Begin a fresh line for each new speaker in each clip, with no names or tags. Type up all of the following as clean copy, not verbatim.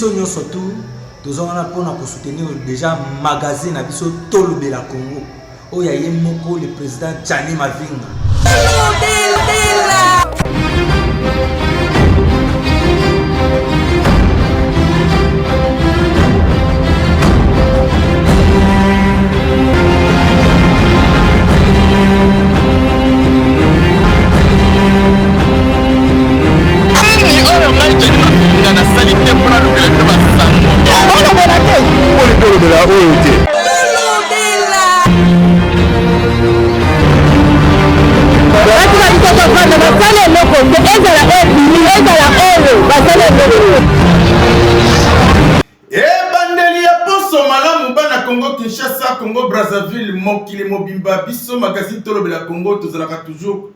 biso nyonso tu tozongana mpona kosoutenir déjà magazine na biso Tolobela Congo oyo aye moko le président Tchani Mavinga.
Congo Brazzaville, Mokili Mobimba, Bisso, magazine Tolobela Congo, tozalaka toujours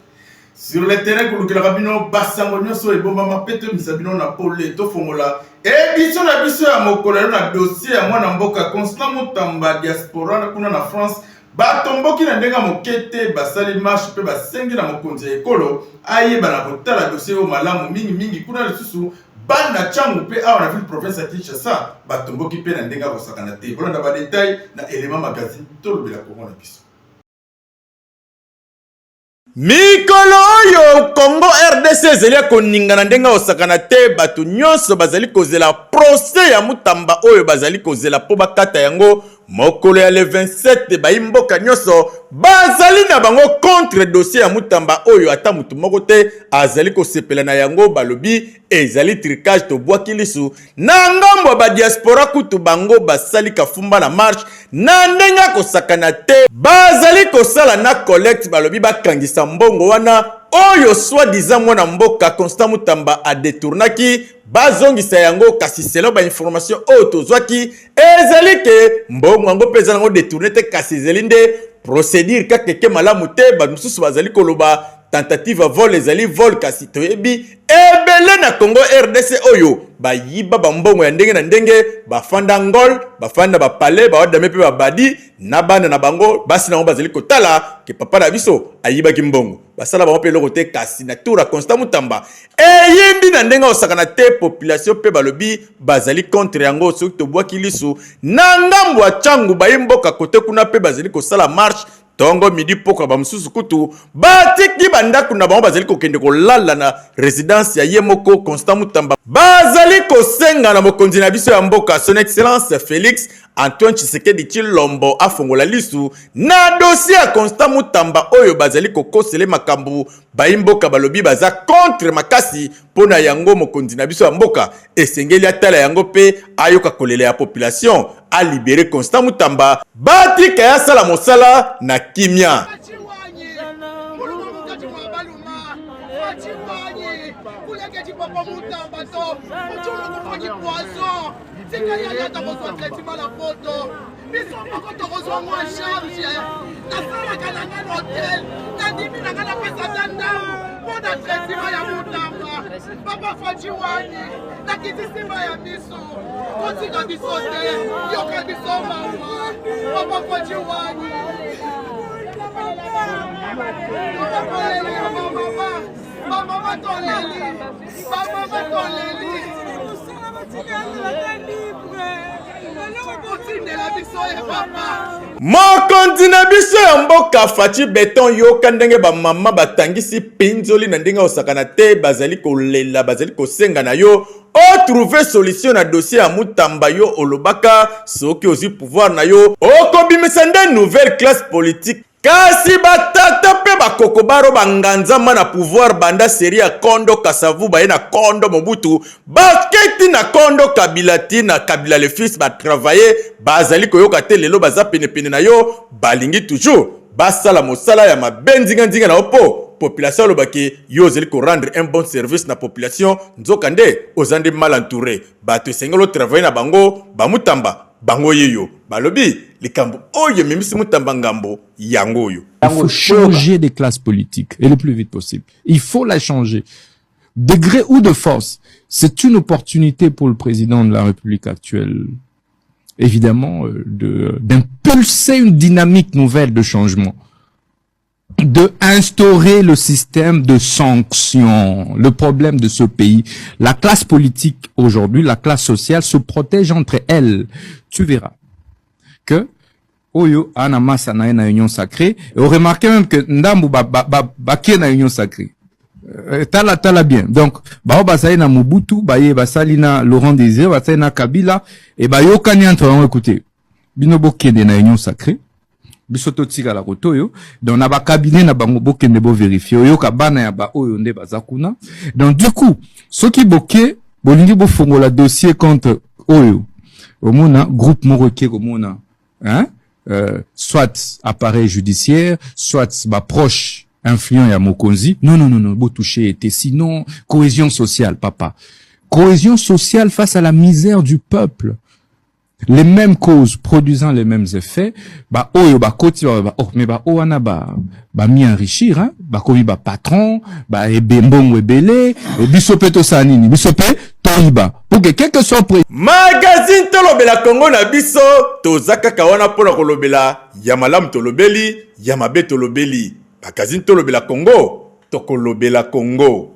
sur le terrain pour le rabino Bassango Nyoso et Bomba Mapete, Misabino Napolé, Tofongola. Et Bisso na Bisso ya Mokola na dossier à moi Namboka, Constant Mutamba, diaspora, na kuna na France, Batomboki na ndenga mokete, basali marche, pe basengi na mokonzi ekolo, aye bana kotala dossier au malamu mingi, kuna le susu, banda changu pe awa na ville province ya Kinshasa batomboki pe na ndenga kosakana te bolanda ba détail na élément magazine Tolobela Congo na biso. Mikolo oyo Congo RDC ezali koningana ndenga osakana te bato nyonso bazali kozela procès ya Mutamba oyo bazali kozela po bakata yango mokolo ya le 27 baimboka nyonso bazali na bango contre dossier ya Mutamba oyo ata mutu moko te azali kosepela na yango balobi ezali tricage to bwaki lisu na ngambo ba diaspora kutu bango basali kafumba na marche na ndenga kosakana te bazali kosala na collecte balobi bakangisa mbongo wana oyo soi-disant mwana mboka Constant Mutamba a détournaki bazongisa yango kasi selo ba information oyo tozwaki ezali ke mbongo yango peza nango détourné te kasi ezali nde procédure kakeke malamu te bamususu bazali koloba tentative vol ezali vol kasi toyebi ebele na Congo RDC oyo bayiba bambongo ya ndenge na ndenge bafanda ngol bafanda bapale bawadame pe babadi na bana na bango basi nango bazali kotala ke papa na biso ayibaki mbongo basala bango pe loko te kasi na tour Constant Mutamba eyindi na ndenge osakana te population pe balobi bazali contre yango soki tobwaki lisu na ngambo ya changu bayimboka kote kuna pe bazali kosala marche tongo midi poko ba mususu kutu batiki bandaku na bango bazali kokende kolala na résidence ya yemoko Constant Mutamba bazali kosenga na mokonzi na biso ya mboka son excellence Félix Antoine Tshisekedi Tshilombo afongola lisu na dossier ya Constant Mutamba oyo bazali kokosele makambu baimboka balobi baza contre makasi pona yango mokonzi na biso ya mboka esengeli atala yango pe ayoka kolele ya population a libéré Constant Mutamba batika ya sala mosala na kimia.
Papa Fajiwani, na kitisima ya biso, kotika biso te, yoka biso mama, Papa Fajiwani. Mama toleli, mama toleli.
Mokonzi na biso ya mboka Fachi Beton yoka ndenge ba mama batangisi pinzoli na ndenge osakana te bazali kolela bazali kosenga na yo o trouver solution na dossier ya Mutamba yo olobaka soki ozi pouvoir na yo okobimisa nde nouvelle classe politique kasi batata pe bakokobaro banganzama na pouvoir banda série ya Kondo Kasavu baye na Kondo Mobutu baketi na Kondo Kabila na Kabila le fils ba travailler bazali koyoka te lelo baza pene na yo balingi toujours basala mosala ya mabenzinga na opo population lobaki yo zeli ko rendre un bon service na population nzokande ozande mal entouré bato sengelo travailler na bango ba Mutamba bango yeyo balobi likambo oyo mimisi Mutamba ngambo yango yo.
Il faut changer des classes politiques et le plus vite possible. Il faut la changer. De gré ou de force, c'est une opportunité pour le président de la République actuelle, évidemment, d'impulser une dynamique nouvelle de changement. de instaurer le système de sanctions. Le problème de ce pays, la classe politique aujourd'hui, la classe sociale se protège entre elles. Tu verras que Oyo Anamasa na union sacrée, et on remarque même que Ndambu Baké na union sacrée. Tala bien. Donc, basali na Mobutu, basali na Laurent Désiré, basali na Kabila, et yo kani entre eux, écoutez, binobo kende na union sacrée, bisoto tika la koto yo, donc na ba cabinet na bango bokende bo vérifier, yo kabana ya ba oyo nde bazakuna. Donc, du coup, ceux qui boké, bolingi bo fongo la dossier contre Oyo, omona, groupe moroké, omona, hein, soit appareil judiciaire, soit proche influent ya Mokonzi. Non, beau toucher était sinon cohésion sociale, papa. Cohésion sociale face à la misère du peuple. Les mêmes causes produisant les mêmes effets, oyo koti mais oana mi enrichir, hein, komi patron, ebembongo ebele, bisope to sanini, bisope toiba. Pour que quelque soit prêt.
Magazine tolobela Congo na biso, tozaka kawana pona kolobela, yamalam tolobeli, yamabe tolobeli. Magazine tolobela Congo, tokolobela Congo.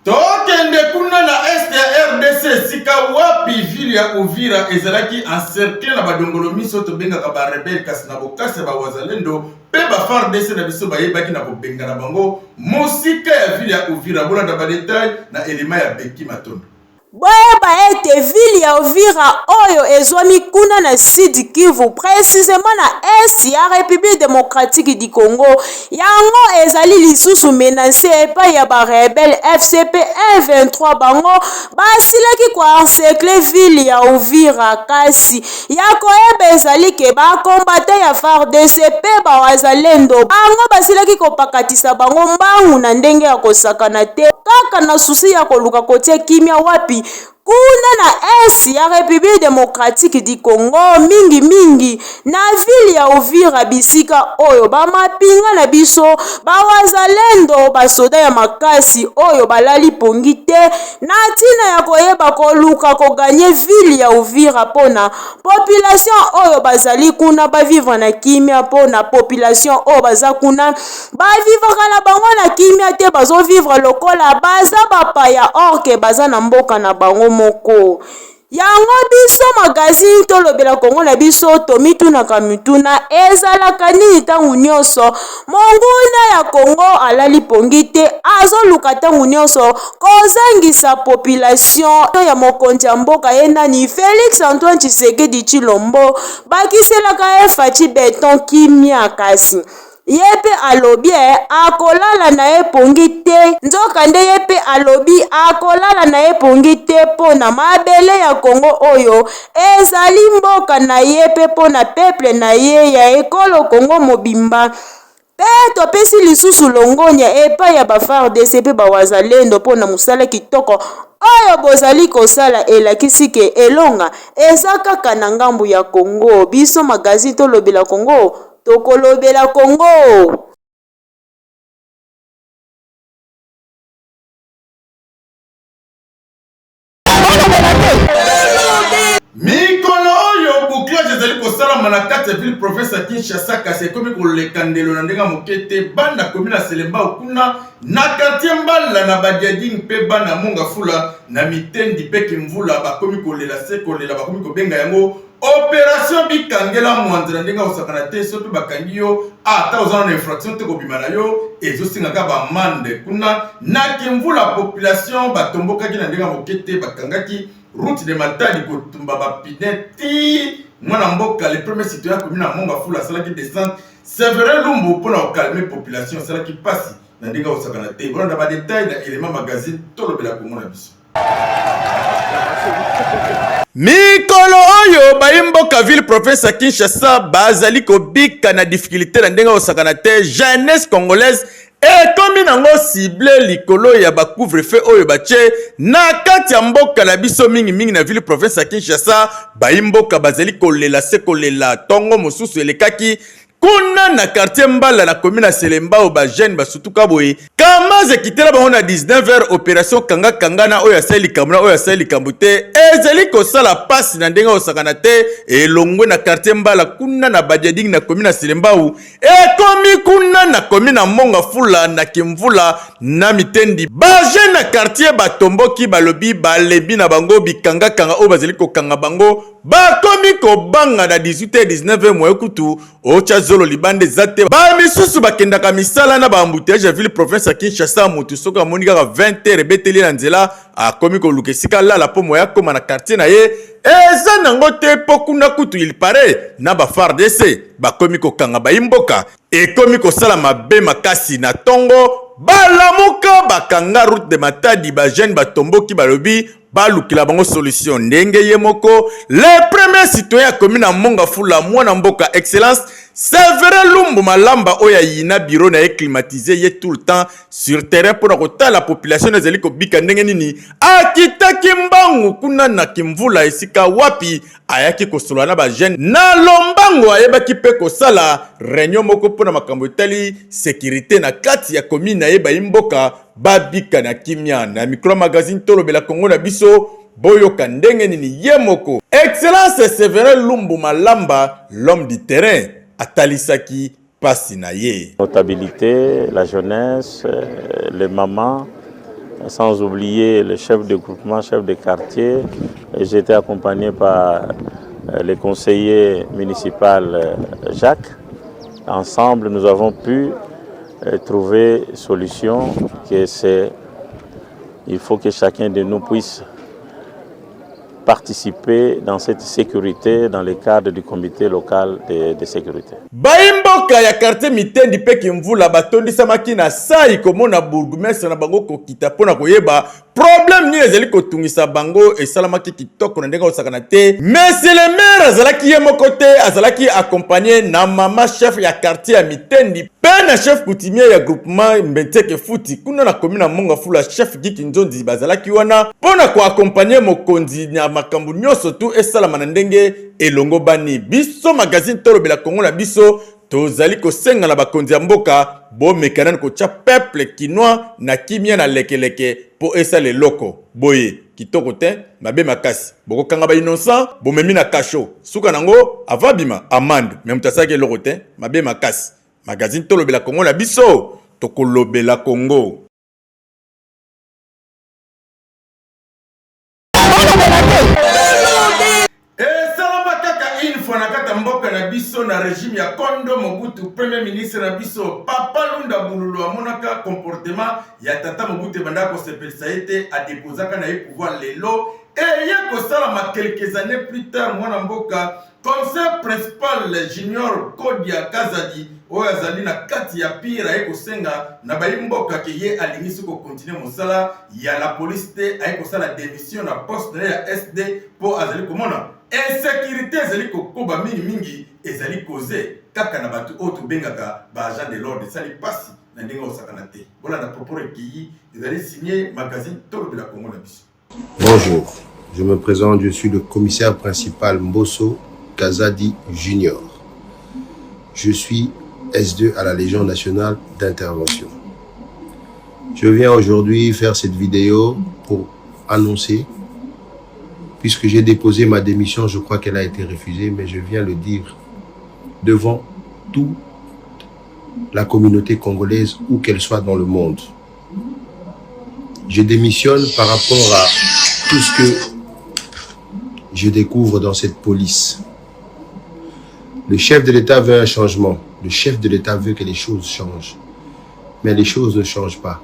Tokende kuna na este ya RDC sika wapi ville ya Uvira ezalaki encerclé na badongolo miso to benga ka ba rebelle kasi na bokase ba wazalendo pe ba FARDC na biso bayebaki na kobenga na bango mosika ya ville ya Uvira bona da ba detail na elima ya Beki Matondo.
Boyeba ete ville ya Uvira oyo ezwami kuna na Sud Kivu, précisément na est ya République démocratique du Congo. Yango ezali lisusu menacé epai ya ba rebelle FCP 123 bango basilaki ko encercler ville ya Uvira kasi ya koyeba ezali ke ba combattant ya FARDC pe ba wazalendo bango basilaki ko pakatisa bango mbangu na ndenge ya kosakana te kaka na susi ya koluka kotia kimia wapi kuna na est ya République démocratique du Congo mingi na ville ya Uvira bisika oyo ba mapinga na biso ba wazalendo basoda ya makasi oyo balali pongi te na tina ya koyeba koluka ko gagner ville ya Uvira pona population oyo bazali kuna ba vivre na kimia pona population oyo baza kuna ba vivre na bango na kimia te bazo vivre lokola baza bapaya orke baza na mboka na bango moko. Yango biso magazine tolobela Congo na biso tomitunaka mituna ezalaka nini tangu nyonso monguna ya Congo alali pongi te azoluka tangu nyonso kozangisa population ya mokonzi ya mboka ye nani Félix Antoine Tshisekedi Tshilombo bakiselaka Faci Beton kimia kasi yepe alobi akolala na ye pongi te nzoka nde yepe alobi akolala na ye pongi te pona mabele ya Congo oyo ezali mboka na ye pe pona peuple na ye ya ekolo Congo mobimba pe topesi lisusu longonya epai ya ba FARDC pe ba wazalendo pona musala kitoko oyo bozali kosala elakisi ke elonga eza kaka na ngambu ya Congo. Biso magazine tolobela Congo tokolobela Congo.
Mikolo oyo bouclage ezali kosala manakati ya ville province ya Kinshasa kasi ekomi koleka ndelo na ndenga mokete banda komi na Selemba okuna na quartier Mbala na Badiading pe bana monga fula na mitendi pe kimvula bakomi kolela se kolela bakomi kobenga yango opération bikangela mwanzela ndenga osakana te sopi bakangi yo ata ozana na infraction te kobima na yo ezosingaka bamande kuna na kimvula population batombokaki na ndenga mokete bakangaki route de Matadi kotumba bapineti mwana mboka le premier citoyen komi na monga fula asalaki descente Séverin Lumbu mpona kokalme population asalaki pasi na ndenga osakana te bona na badetail na élément magazine tolobela Congo na biso. Mikolo oyo baimboka ville province ya Kinshasa bazali kobika na difficulté na ndenga osakana te jeunesse congolaise ekomi nango ciblé likolo ya ba couvre-feu oyo bache na kati ya mboka na biso mingi na ville province ya Kinshasa baimboka bazali kolela se kolela tongo mosusu elekaki kuna na quartier Mbala na commune ya Selemba o ba jeune basutuka boye Kamaze kitela bango na 19h opération kanga kanga na oyo asali likambo na oyo asali likambo te ezali kosala pasi na ndenge osakana te elongwe na quartier Mbala kuna na Badiading na commune na Silembau ekomi kuna na commune na Monga Fula na Kimvula na Mitendi baje na quartier batomboki balobi balebi na bango bikanga kanga oyo bazali kokanga bango bakomi kobanga na 18h 19h moye kutu ocha zolo libande zate ba misusu bakendaka misala na ba embouteillage ya ville province ya Kinshasa mutu soka moni kaka 20h beteli na nzela akomi koluka esika lala po moya koma na quartier na ye eza nango te po kuna kutu il paraît na ba FARDC bakomi kokanga baimboka ekomi kosala mabe makasi na tongo balamuka bakanga route de Matadi ba jeune batomboki balobi balukila bango solution ndenge ye moko le premier citoyen commune na Monga Fula mwana mboka excellence Séverin Lumbu Malamba oya yina bureau na climatisé ye tout le temps sur terrain pour kota la population ezali ko bika ndenge nini akitaki mbangu kuna na Kimvula esika wapi ayaki kosolwa na ba jeune na lombango ayebaki pe kosala réunion moko pona makambo etali sécurité na kati ya commune na ye ba imboka babika na kimia na micro magazine tolobela Congo na biso boyoka ndenge nini ye moko excellence Séverin Lumbu Malamba l'homme du terrain atalisaki pasi na ye.
Notabilité, la jeunesse, les mamans, sans oublier le chef de groupement, chef de quartier. J'ai été accompagné par le conseiller municipal Jacques. Ensemble, nous avons pu trouver solution que c'est il faut que chacun de nous puisse participer dans cette sécurité dans le cadre du comité local de sécurité.
Baimboka ya quartier Mitendi pe Kimvula batondisa makina sai komona bourgmestre na bango kokita pona koyeba problème ni ezali kotungisa bango esalamaki kitoko na ndenge osakana te monsieur le maire azalaki ye moko te azalaki accompagné na mama chef ya quartier ya Mitendi pe na chef coutumier ya groupement Mbenteke Futi kuna na commune na Monga Fula chef Giki Nzondi bazalaki wana pona ko accompagner mokonzi na makambu nyonso tu esalama na ndenge elongo bani biso magazine tolobela Congo na biso tozali kosenga na bakonzi ya mboka bo mekana ko tia peuple kinois na kimia na lekeleke po esale loko boye kitoko te mabe makasi boko kanga ba innocent bo memi na kasho suka nango avabima amande même tasake loko te mabe makasi magazine tolobela Congo na biso tokolobela Congo. Nakata mboka na biso na régime ya Kondo Mobutu premier ministre na biso Papa Lunda Bululu amonaka comportement ya tata Mobutu banda ko sepelisa ete a déposaka na pouvoir lelo et ya ko sala quelques années plus tard mwana mboka conseil principal junior Kodia Kazadi oyo azali na kati ya pira eko senga na baimboka ke ye alingisi ko continuer mosala ya la police te ayeko sala démission na poste ya SD po azali komona insécurité ezali kokoba mingi ezali causer kaka na batu oto bengaka ba agent de l'ordre sali pasi na ndenge osakana te voilà na propos recueillis ezali signé magazine Tolo de la Congo na biso.
Bonjour, je me présente, je suis le commissaire principal Mbosso Kazadi Junior. Je suis S2 à la Légion nationale d'intervention. Je viens aujourd'hui faire cette vidéo pour annoncer, puisque j'ai déposé ma démission, je crois qu'elle a été refusée, mais je viens le dire devant toute la communauté congolaise, où qu'elle soit dans le monde. Je démissionne par rapport à tout ce que je découvre dans cette police. Le chef de l'État veut un changement. Le chef de l'État veut que les choses changent. Mais les choses ne changent pas.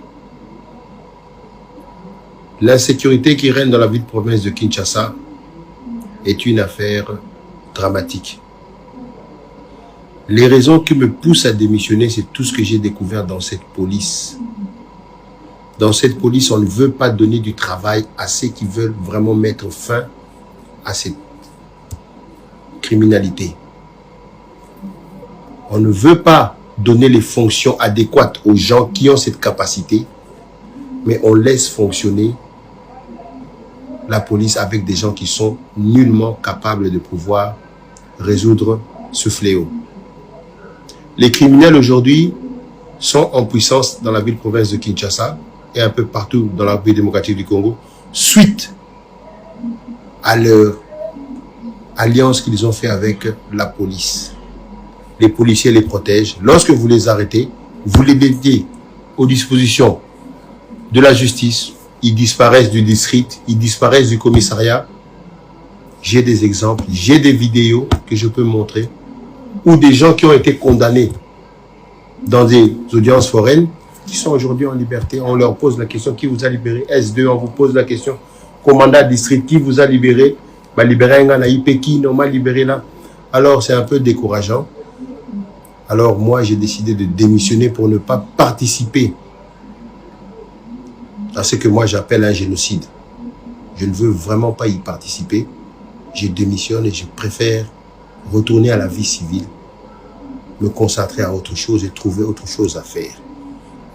L'insécurité qui règne dans la ville de province de Kinshasa est une affaire dramatique. Les raisons qui me poussent à démissionner, c'est tout ce que j'ai découvert dans cette police. Dans cette police, on ne veut pas donner du travail à ceux qui veulent vraiment mettre fin à cette criminalité. On ne veut pas donner les fonctions adéquates aux gens qui ont cette capacité, mais on laisse fonctionner la police avec des gens qui sont nullement capables de pouvoir résoudre ce fléau. Les criminels aujourd'hui sont en puissance dans la ville-province de Kinshasa et un peu partout dans la République démocratique du Congo, suite à leur alliance qu'ils ont fait avec la police. Les policiers les protègent. Lorsque vous les arrêtez, vous les mettez aux dispositions de la justice, ils disparaissent du district, ils disparaissent du commissariat. J'ai des exemples, j'ai des vidéos que je peux montrer, ou des gens qui ont été condamnés dans des audiences foraines, qui sont aujourd'hui en liberté. On leur pose la question, qui vous a libéré? S2, on vous pose la question, commandant district, qui vous a libéré? Bah, libéré un IP, qui m'a libéré là? Alors c'est un peu décourageant. Alors moi j'ai décidé de démissionner pour ne pas participer à ce que moi j'appelle un génocide. Je ne veux vraiment pas y participer. Je démissionne et je préfère retourner à la vie civile, me concentrer à autre chose et trouver autre chose à faire.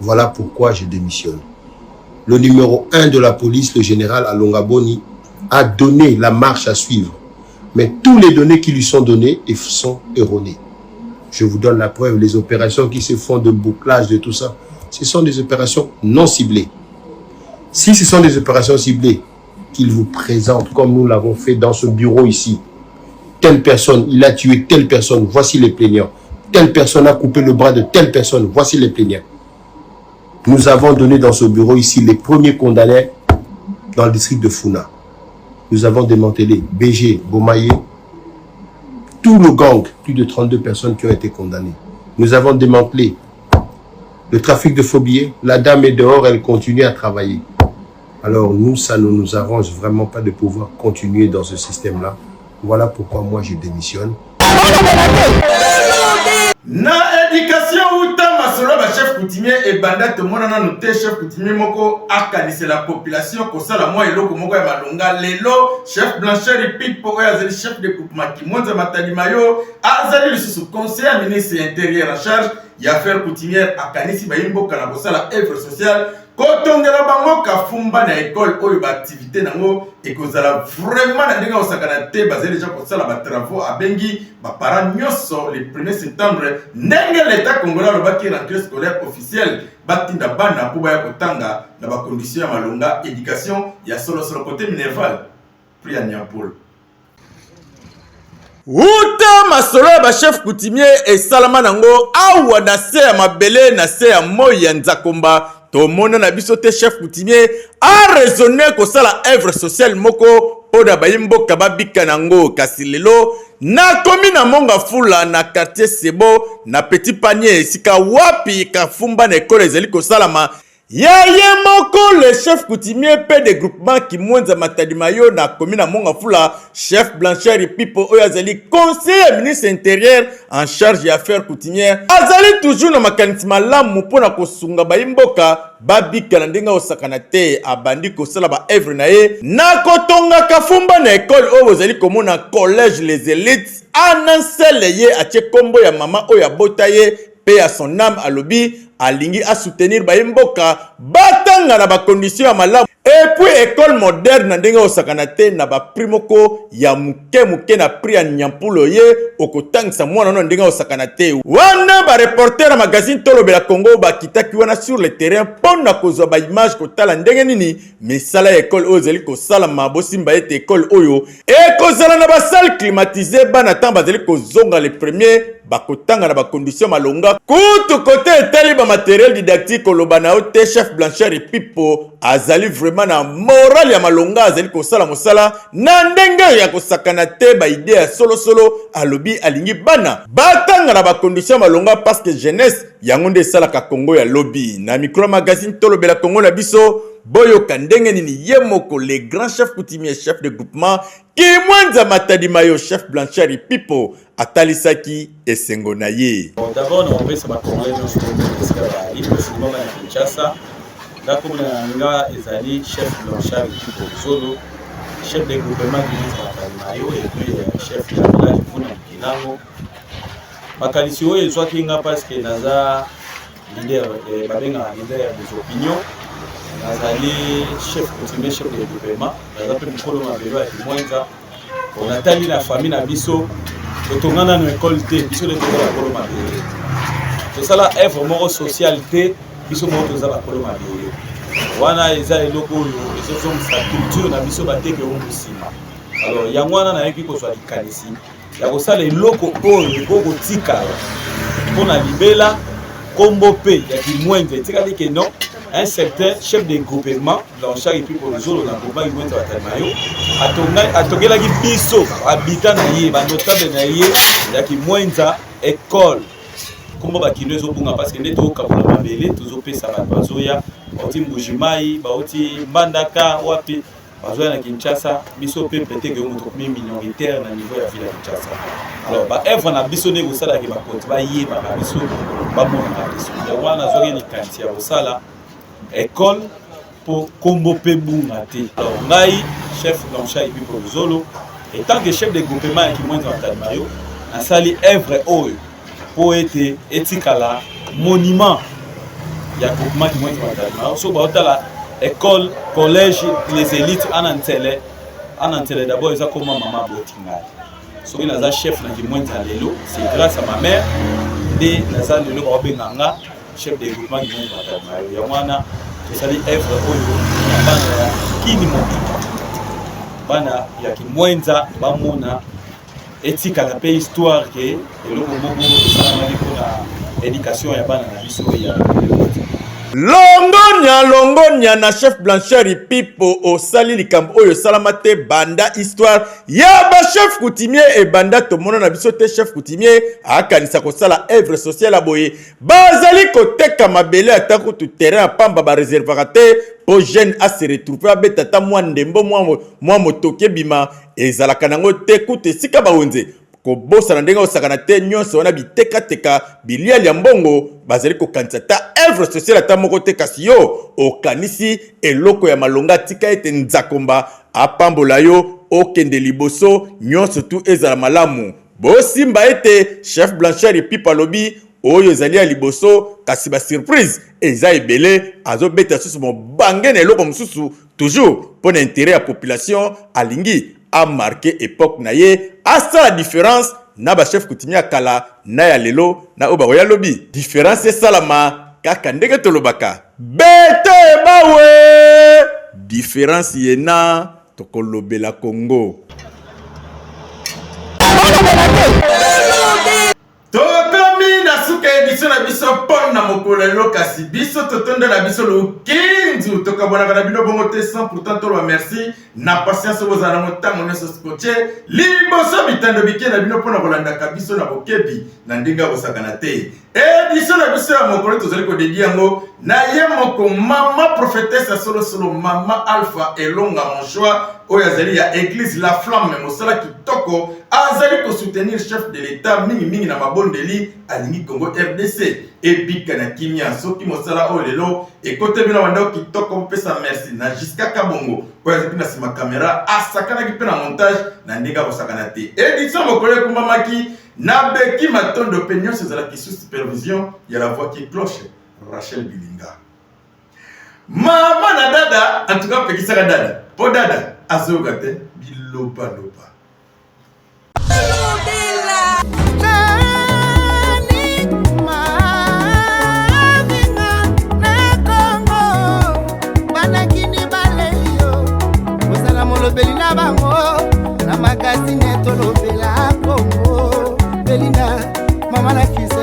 Voilà pourquoi je démissionne. Le numéro 1 de la police, le général Alonga Boni, a donné la marche à suivre. Mais tous les données qui lui sont données sont erronées. Je vous donne la preuve, les opérations qui se font de bouclage, de tout ça, ce sont des opérations non ciblées. Si ce sont des opérations ciblées, qu'il vous présente, comme nous l'avons fait dans ce bureau ici, telle personne, il a tué telle personne, voici les plaignants. Telle personne a coupé le bras de telle personne, voici les plaignants. Nous avons donné dans ce bureau ici les premiers condamnés dans le district de Funa. Nous avons démantelé BG, Bomaye, tout le gang, plus de 32 personnes qui ont été condamnées. Nous avons démantelé le trafic de faux billets. La dame est dehors, elle continue à travailler. Alors nous, ça ne nous arrange vraiment pas de pouvoir continuer dans ce système-là. Voilà pourquoi moi je démissionne.
Na éducation uta masolo ba chef coutumier et banda te monana no te chef coutumier moko akanise la population ko sala moi eloko moko ya malonga lelo chef Blanchard et Pipo azali chef de groupement qui monte matadima yo azali le sous conseiller ministre intérieur en charge ya affaire coutumière akanisi ba imboka na ko sala œuvre sociale kotongela bango kafumba na école oyo ba activité nango ekozala vraiment na ndenge osakana te bazali déjà ko sala ba travaux abengi ba parents nyoso le 1er septembre ndenge l'état congolais lobaki rentrée scolaire officielle batinda bana po baya kotanga na ba conditions ya malonga éducation ya solo côté minerval pri ya Niampol. Uta masolo ba chef coutumier et salama nango awa na se ya mabele na se ya moya nzakomba to mona na biso te chef coutumier a raisonné ko sala œuvre sociale moko oda bayimboka babika nango kasi lelo na komi na monga fula na quartier Sebo na petit panier esika wapi kafumba na école ezali ko salama Yaye moko le chef coutumier pe de groupement qui mwenza matadima yo na commune na monga fula chef Blanchard et Pipo oyazali conseiller ministre intérieur en charge des affaires coutumières azali toujours na makanisi malamu pona kosunga bayimboka babika na ndenga osakana te abandi kosala ba œuvre na ye na kotonga kafumba na école oyo ozali komona collège les élites anansele ye atie kombo ya mama oyo abota ye pe à son âme à lobby alingi à soutenir bayimboka batanga na ba conditions ya malamu et puis école moderne na ndenge osakana te na ba primoko ya muke na pri ya Nyampulo ye okotangisa mwana no ndenge osakana te wana ba reporter na magazine Tolobela Congo ba kitaki wana sur le terrain pona kozwa ba image kotala ndenge nini misala ya école oyo zeli kosala mabosimba ete école oyo e kozala na ba salle climatisée bana tamba zeli kozonga le premier bakotanga na ba conditions malonga kutu côté etali ba matériel didactique olobana ote chef Blanchard et Pipo azali vraiment na moral ya malonga azali kosala mosala na ndenge ya kosakana te ba idée ya solo alobi alingi bana batanga na ba conditions malonga parce que jeunesse yango nde salaka Congo ya lobby na micro magazine Tolobela Congo na biso boyo kandenge nini yemoko les grands chefs coutumiers chef de groupement qui mwenza matadima yo chef Blanchard et Pipo atalisaki esengo na ye.
D'abord on va se battre Kinshasa ndako na nga ezali chef Blanchard et Pipo Zolo chef de groupement qui yo et puis chef de village Funa Kilango makalisi oyo ezwaki nga parce que naza leader babenga leader des opinions nazali chef coutumier chef de groupement naza pe mukolo mabelo ya kimwenza onatali na famille na biso totongana na école te biso de tokola mukolo mabelo tosala œuvre moko socialité biso moko toza bakolo mabele wana eza eloko oyo ezozongisa culture na biso bateke oyo mosima. Alors yango wana nayoki kozwa likanisi ya kosala eloko oyo ekokotikala mpona libela kombo mpe ya kimwenze etikali ke non un certain chef de groupement Blanchard epi Polozolo na groupement kimwenze batalimayo atongelaki biso habita na ye banotable na ye ya kimwenza école kombo bakino ezobunga parce que nde tokabula mabele tozopesa bato bazoya bauti Mbujimai bauti Mbandaka wapi bazoya na Kinshasa biso mpe peut-être que moto minoritaire na niveau ya ville ya Kinshasa. Alors ba œuvre na biso ne kosala ke bakonti bayeba na biso bamona na biso yango wana nazwaki likanisi ya kosala école pour kombo mpe bunga te. Alors ngai chef Blanchard epi Polozolo et tant que chef de groupement ya kimwenza batalimayo nasali œuvre oyo po ete etikala monument ya groupement kimwenza batalimayo so baotala école collège les élites anantele d'abord eza comme maman botinga soki naza chef na kimwenza lelo c'est grâce à ma mère nde naza lelo baobenganga chef de groupement kimwenza batalimayo yango wana tosali œuvre oyo ya bana ya kini motuka bana ya kimwenza bamona etikala mpe histoire ke eloko moko esalamaki mpona éducation ya bana na biso ya
longonya na chef Blanchard Pipo osali likambo oyo salama te banda histoire ya ba chef coutumier e banda tomona na biso te chef coutumier akanisa kosala œuvre sociale aboye bazali koteka mabele atako tu terrain pamba ba réservera te po jeune a se retrouver abeta ta mwa ndembo mwa motoke bima ezalaka nango te kute sika baonze kobosa na ndenge osakana te nyonso wana biteka bilia ya mbongo bazali kokanisa ta œuvre sociale ata moko te kasi yo okanisi eloko ya malonga tika ete nzakomba apambola yo okende liboso nyonso tu ezala malamu bosimba ete chef Blanchard Pipo alobi oyo ezali ya liboso kasi ba surprise eza ebele azobeta susu mobange na eloko mosusu toujours pour intérêt ya population alingi a marqué époque na ye asa la différence na ba chef coutumier kala na ya lelo na oba ya lobby différence salama kaka ndenge tolobaka bete bawe différence yena tokolobela Congo tokomi na suka édition na biso pona mokolo lelo kasi biso totonda na biso lukinzu tokabonaka na bino bongo te sans pourtant tolo merci na patience bozala na motango nyonso scotché liboso bitando bike na bino mpona kolandaka biso na bokebi na ndenge ya kosakana te édition na biso ya mokolo tozali kodedi yango na ye moko mama prophétesse ya solosolo mama Alpha Elonga Monchoa oyo azali ya église la flamme mosala kitoko azali kosoutenir chef de l'état mingi na mabondeli alingi Congo RDC ebika na kimia soki mosala oyo lelo ekote bino wanda kitoko mpesa merci na Jiska Kabongo oyo azali na sima kamera asakanaki mpe na montage na ndenge akosakana te édition mokolo ekumbamaki na beki matondo mpe nyonso ezalaki sous supervision ya la voix qui cloche Rachel Bilinga mama na dada en tout cas pekisaka dada po dada azoyoka te bilobaloba
Belina bango na magazine tolobela Congo Belina mama na kisi